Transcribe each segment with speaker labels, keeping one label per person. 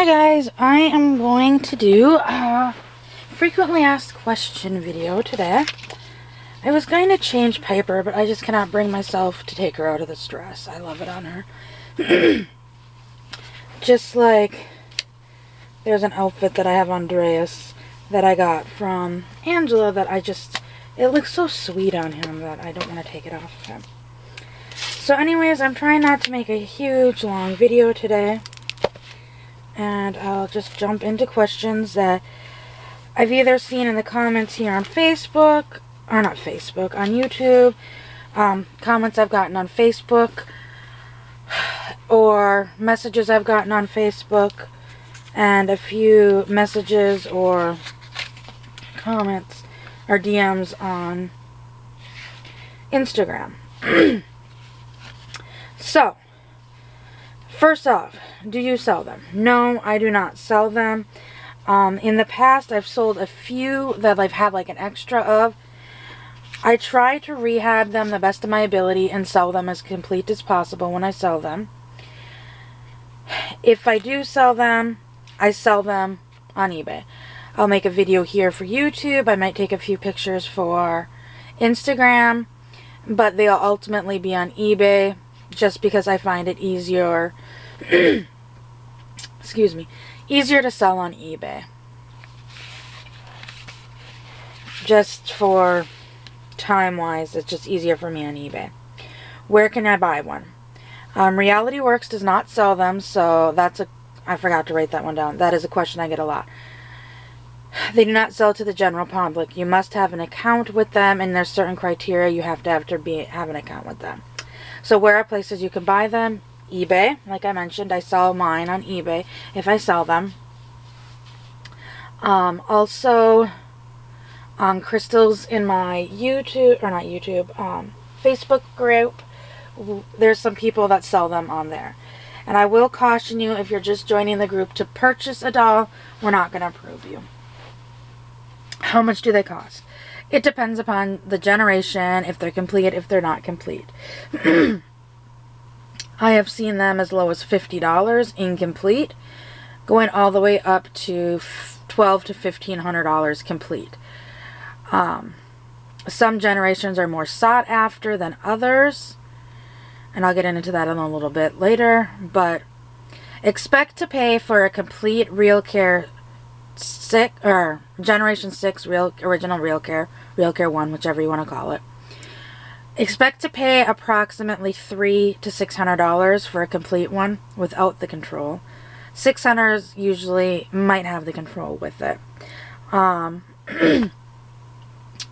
Speaker 1: Hi guys, I am going to do a frequently asked question video today. I was going to change Piper, but I just cannot bring myself to take her out of this dress. I love it on her. Just like there's an outfit that I have on Andreas that I got from Angela that it looks so sweet on him that I don't want to take it off of him. So anyways, I'm trying not to make a huge long video today. And I'll just jump into questions that I've either seen in the comments here on Facebook, or not Facebook, on YouTube, comments I've gotten on Facebook, or messages I've gotten on Facebook, and a few messages or comments or DMs on Instagram. So, first off, do you sell them? No, I do not sell them. In the past, I've sold a few that I've had like an extra of. I try to rehab them the best of my ability and sell them as complete as possible when I sell them. If I do sell them, I sell them on eBay. I'll make a video here for YouTube. I might take a few pictures for Instagram, but they'll ultimately be on eBay just because I find it easier excuse me, easier to sell on eBay. Just for time-wise, it's just easier for me on eBay. Where can I buy one? Reality Works does not sell them, so I forgot to write that one down. That is a question I get a lot. They do not sell to the general public. You must have an account with them, and there's certain criteria you have to have an account with them. So where are places you can buy them? eBay, like I mentioned, I sell mine on eBay if I sell them. Also, crystals in my Facebook group, there's some people that sell them on there. And I will caution you, if you're just joining the group to purchase a doll, we're not going to approve you. How much do they cost? It depends upon the generation, if they're complete, if they're not complete. I have seen them as low as $50 incomplete, going all the way up to $1,200 to $1,500 complete. Some generations are more sought after than others, and I'll get into that in a little bit later, but expect to pay for a complete RealCare 6 or Generation 6 original RealCare 1, whichever you want to call it. Expect to pay approximately $300 to $600 for a complete one without the control. $600 usually might have the control with it. A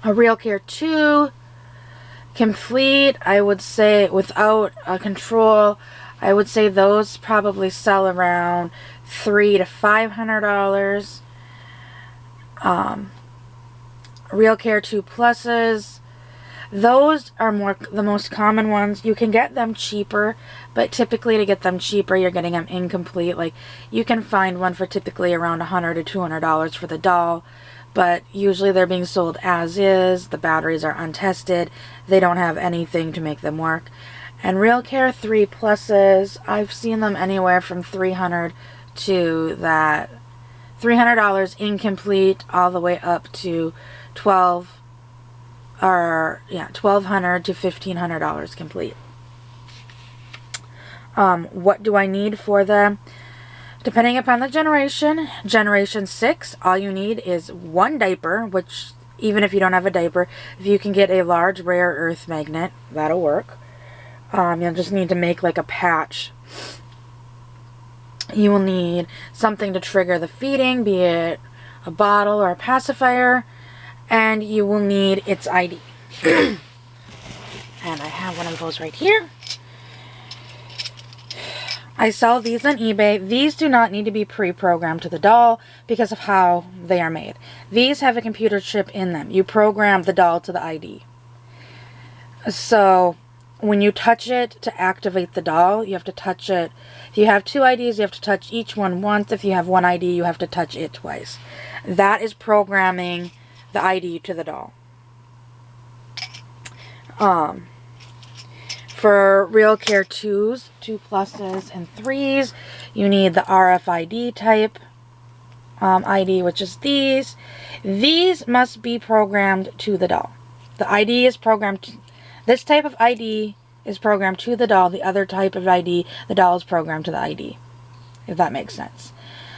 Speaker 1: RealCare 2 complete, I would say, without a control, I would say those probably sell around $300 to $500. RealCare 2 Pluses, those are the most common ones. You can get them cheaper, but typically to get them cheaper, you're getting them incomplete. Like, you can find one for typically around $100 to $200 for the doll, but usually they're being sold as is. The batteries are untested. They don't have anything to make them work. And RealCare 3 Pluses, I've seen them anywhere from $300 to $300 incomplete, all the way up to $1,200 to $1,500 complete. What do I need for them? Depending upon the generation, Generation 6, all you need is one diaper, which, even if you don't have a diaper, if you can get a large rare earth magnet, that'll work. You'll just need to make like a patch. You will need something to trigger the feeding, be it a bottle or a pacifier, and you will need its ID. And I have one of those right here. I sell these on eBay. These do not need to be pre-programmed to the doll because of how they are made. These have a computer chip in them. You program the doll to the ID. So when you touch it to activate the doll, you have to touch it. If you have two IDs, you have to touch each one once. If you have one ID, you have to touch it twice. That is programming the ID to the doll. For RealCare 2s, 2 pluses, and 3s, you need the RFID type ID, which is these. These must be programmed to the doll. The ID is programmed, this type of ID is programmed to the doll. The other type of ID, the doll is programmed to the ID, if that makes sense.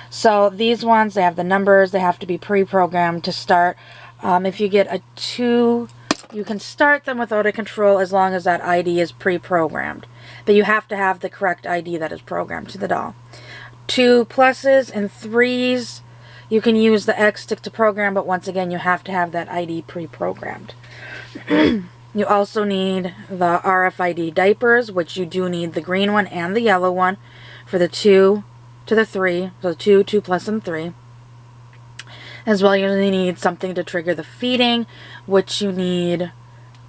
Speaker 1: So these ones, they have the numbers, they have to be pre-programmed to start. If you get a 2, you can start them without a control as long as that ID is pre-programmed. But you have to have the correct ID that is programmed to the doll. 2 pluses and 3s, you can use the X stick to program, but once again, you have to have that ID pre-programmed. You also need the RFID diapers, which you do need the green one and the yellow one for the 2 to the 3. So 2, 2 plus, and 3. As well, you need something to trigger the feeding, which you need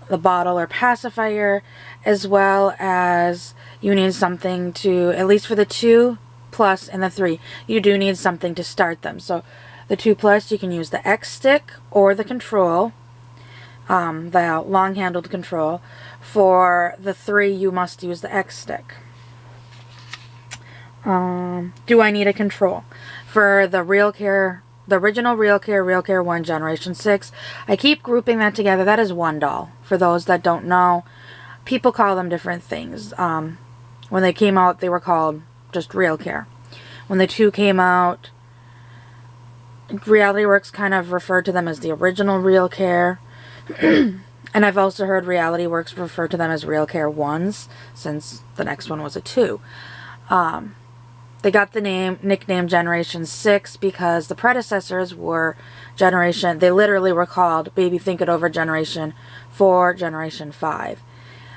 Speaker 1: the bottle or pacifier, as well as you need something to, at least for the 2 plus and the 3, you do need something to start them. So the 2 plus, you can use the X stick or the control, the long-handled control. For the 3, you must use the X stick. Do I need a control? For the RealCare, the original RealCare 1 Generation 6, I keep grouping that together. That is one doll. For those that don't know, people call them different things. When they came out, they were called just RealCare. When the 2 came out, Reality Works kind of referred to them as the original RealCare. And I've also heard Reality Works refer to them as RealCare 1s, since the next one was a 2. They got the nickname Generation 6 because the predecessors were they literally were called Baby Think It Over Generation 4, Generation 5.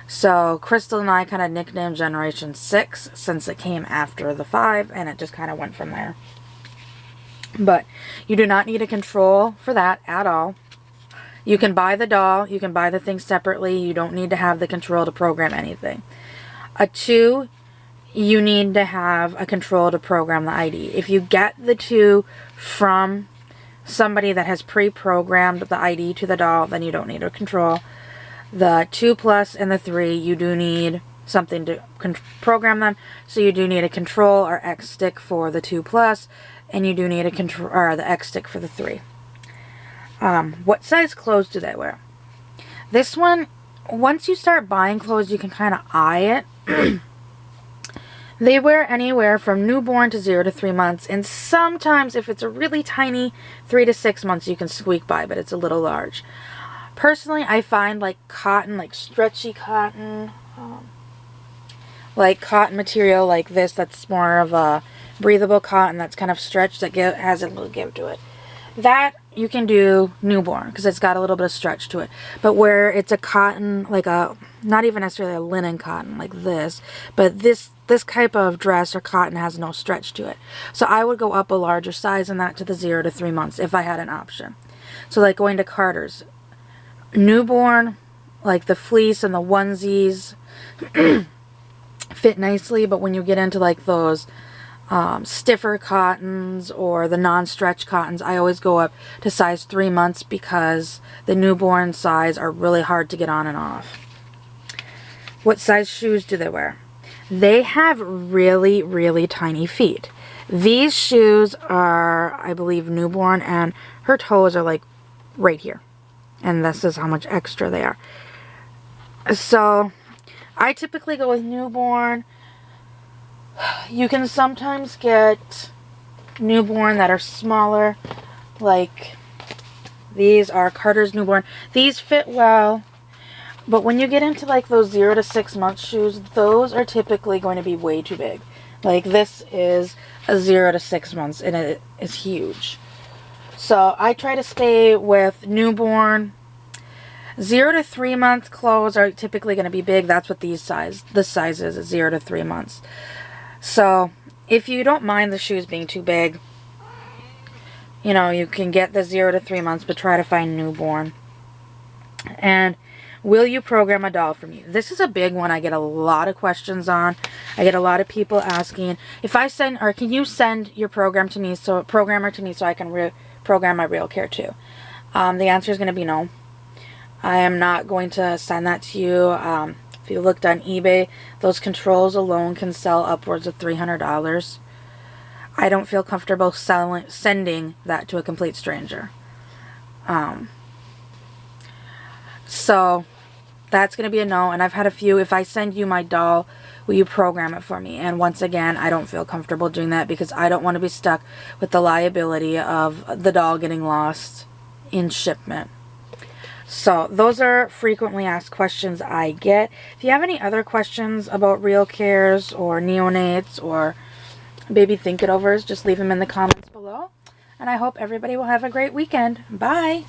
Speaker 1: So Crystal and I kind of nicknamed Generation 6 since it came after the 5, and it just kind of went from there. But you do not need a control for that at all. You can buy the doll, you can buy the thing separately, you don't need to have the control to program anything. A 2, you need to have a control to program the ID. If you get the 2 from somebody that has pre-programmed the ID to the doll, then you don't need a control. The 2 plus and the 3, you do need something to program them, so you do need a control or X stick for the 2 plus, and you do need a control or the X stick for the 3. What size clothes do they wear? This one, once you start buying clothes, you can kind of eye it. They wear anywhere from newborn to 0 to 3 months, and sometimes if it's a really tiny 3 to 6 months, you can squeak by, but it's a little large. Personally, I find like cotton, like stretchy cotton, like cotton material like this, that's more of a breathable cotton that's kind of stretched, that has a little give to it. That you can do newborn because it's got a little bit of stretch to it. But where it's a cotton, like a, not even necessarily a linen cotton like this, but this type of dress or cotton has no stretch to it. So I would go up a larger size in that to the 0 to 3 months if I had an option. So like going to Carter's. Newborn, like the fleece and the onesies fit nicely, but when you get into like those stiffer cottons or the non-stretch cottons, I always go up to size 3 months because the newborn size are really hard to get on and off. What size shoes do they wear? They have really, really tiny feet. These shoes are, I believe, newborn, and her toes are like right here. And this is how much extra they are. So I typically go with newborn. You can sometimes get newborn that are smaller, like these are Carter's newborn. These fit well, but when you get into like those 0 to 6 month shoes, those are typically going to be way too big. Like this is a 0 to 6 months and it is huge. So I try to stay with newborn. 0 to 3 month clothes are typically going to be big. That's what this size is 0 to 3 months. So if you don't mind the shoes being too big, you know, you can get the 0 to 3 months, but try to find newborn. And will you program a doll for me? This is a big one I get a lot of questions on. I get a lot of people asking if I send, or can you send your programmer to me so I can program my RealCare too? The answer is going to be no. I am not going to send that to you. If you looked on eBay, those controls alone can sell upwards of $300. I don't feel comfortable sending that to a complete stranger. So that's going to be a no. And I've had a few, if I send you my doll, will you program it for me? And once again, I don't feel comfortable doing that because I don't want to be stuck with the liability of the doll getting lost in shipment. So those are frequently asked questions I get. If you have any other questions about RealCares or neonates or baby think-it-overs, just leave them in the comments below. And I hope everybody will have a great weekend. Bye!